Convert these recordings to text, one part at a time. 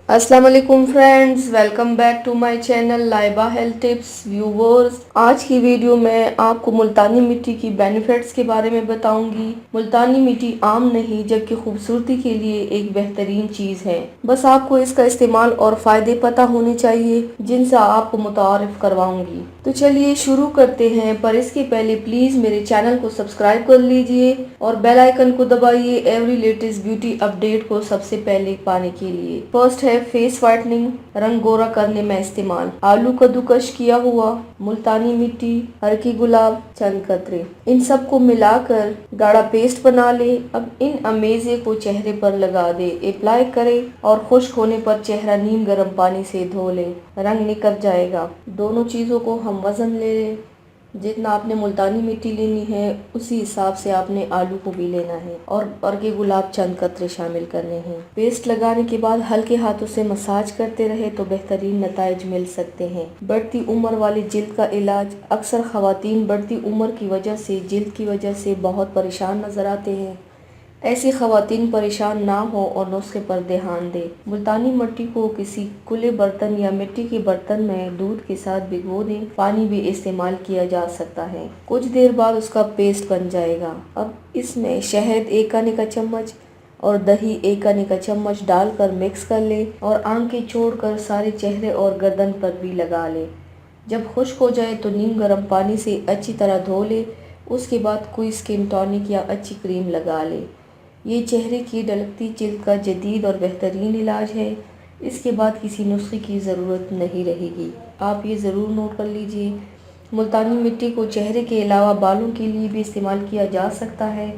अस्सलाम वालेकुम friends, welcome back to my channel Laiba health tips viewers. आज की वीडियो में आपको मुल्तानी मिट्टी की बेनिफिट्स के बारे में बताऊंगी। मुल्तानी मिट्टी आम नहीं जबकि खूबसूरती के लिए एक बेहतरीन चीज है। बस आपको इसका इस्तेमाल और फायदे पता होने चाहिए जिनसे आपको मुतारिफ करवाऊंगी। तो चलिए शुरू करते हैं, पर इसके पहले प्लीज मेरे चैनल को सब्सक्राइब कर लीजिए और बेल आइकन को दबाइए एवरी लेटेस्ट ब्यूटी अपडेट को सबसे पहले पाने के लिए। फर्स्ट है फेस व्हाइटनिंग, रंग गोरा करने में इस्तेमाल। आलू कद्दूकश किया हुआ, मुल्तानी मिट्टी, हरकी गुलाब, चंद कतरे, इन सबको मिलाकर गाढ़ा पेस्ट बना ले। अब इन अमेजे को चेहरे पर लगा दे, अप्लाई करे और खुश्क होने पर चेहरा नीम गर्म पानी से धो ले, रंग निकल जाएगा। दोनों चीजों को हम वजन ले लें। जितना आपने मुल्तानी मिट्टी लेनी है उसी हिसाब से आपने आलू को भी लेना है और अर्के गुलाब चंद कतरे शामिल करने हैं। पेस्ट लगाने के बाद हल्के हाथों से मसाज करते रहे तो बेहतरीन नताइज मिल सकते हैं। बढ़ती उम्र वाली जिल्द का इलाज। अक्सर खवातीन बढ़ती उम्र की वजह से जिल्द की वजह से बहुत परेशान नजर आते हैं। ऐसी खवातीन परेशान ना हो और नुस्खे पर ध्यान दें। मुल्तानी मिट्टी को किसी खुले बर्तन या मिट्टी के बर्तन में दूध के साथ भिगो दें। पानी भी इस्तेमाल किया जा सकता है। कुछ देर बाद उसका पेस्ट बन जाएगा। अब इसमें शहद 1 खाने का चम्मच और दही 1 खाने का चम्मच डालकर मिक्स कर ले और आंखें छोड़कर सारे चेहरे और गर्दन पर भी लगा ले। जब खुश्क हो जाए तो नीम गर्म पानी से अच्छी तरह धो ले। उसके बाद कोई स्किन टॉनिक या अच्छी क्रीम लगा ले। ये चेहरे की ढलकती जिल्द का जदीद और बेहतरीन इलाज है। इसके बाद किसी नुस्खे की ज़रूरत नहीं रहेगी। आप ये ज़रूर नोट कर लीजिए। मुल्तानी मिट्टी को चेहरे के अलावा बालों के लिए भी इस्तेमाल किया जा सकता है,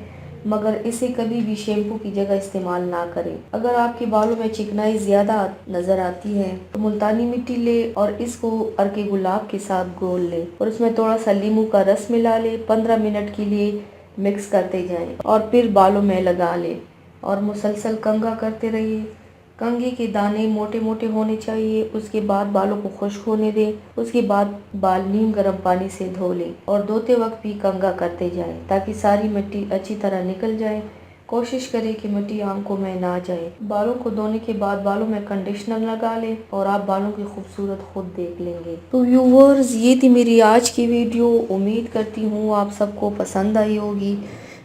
मगर इसे कभी भी शैम्पू की जगह इस्तेमाल ना करें। अगर आपके बालों में चिकनाई ज़्यादा नज़र आती है तो मुल्तानी मिट्टी ले और इसको अर्के गुलाब के साथ घोल ले और उसमें थोड़ा सा नींबू का रस मिला ले। 15 मिनट के लिए मिक्स करते जाएं और फिर बालों में लगा ले और मुसलसल कंघा करते रहिए। कंघे के दाने मोटे मोटे होने चाहिए। उसके बाद बालों को खुश्क होने दें। उसके बाद बाल नीम गर्म पानी से धो लें और धोते वक्त भी कंघा करते जाएं ताकि सारी मिट्टी अच्छी तरह निकल जाए। कोशिश करें कि मिट्टी आंखों में ना जाए। बालों को धोने के बाद बालों में कंडीशनर लगा लें और आप बालों की खूबसूरत खुद देख लेंगे। तो व्यूवर्स, ये थी मेरी आज की वीडियो। उम्मीद करती हूँ आप सबको पसंद आई होगी।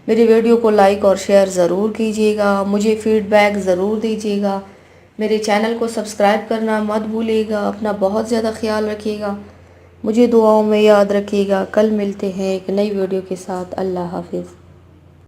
मेरी वीडियो को लाइक और शेयर ज़रूर कीजिएगा। मुझे फीडबैक ज़रूर दीजिएगा। मेरे चैनल को सब्सक्राइब करना मत भूलिएगा। अपना बहुत ज़्यादा ख्याल रखिएगा। मुझे दुआओं में याद रखिएगा। कल मिलते हैं एक नई वीडियो के साथ। अल्लाह हाफिज़।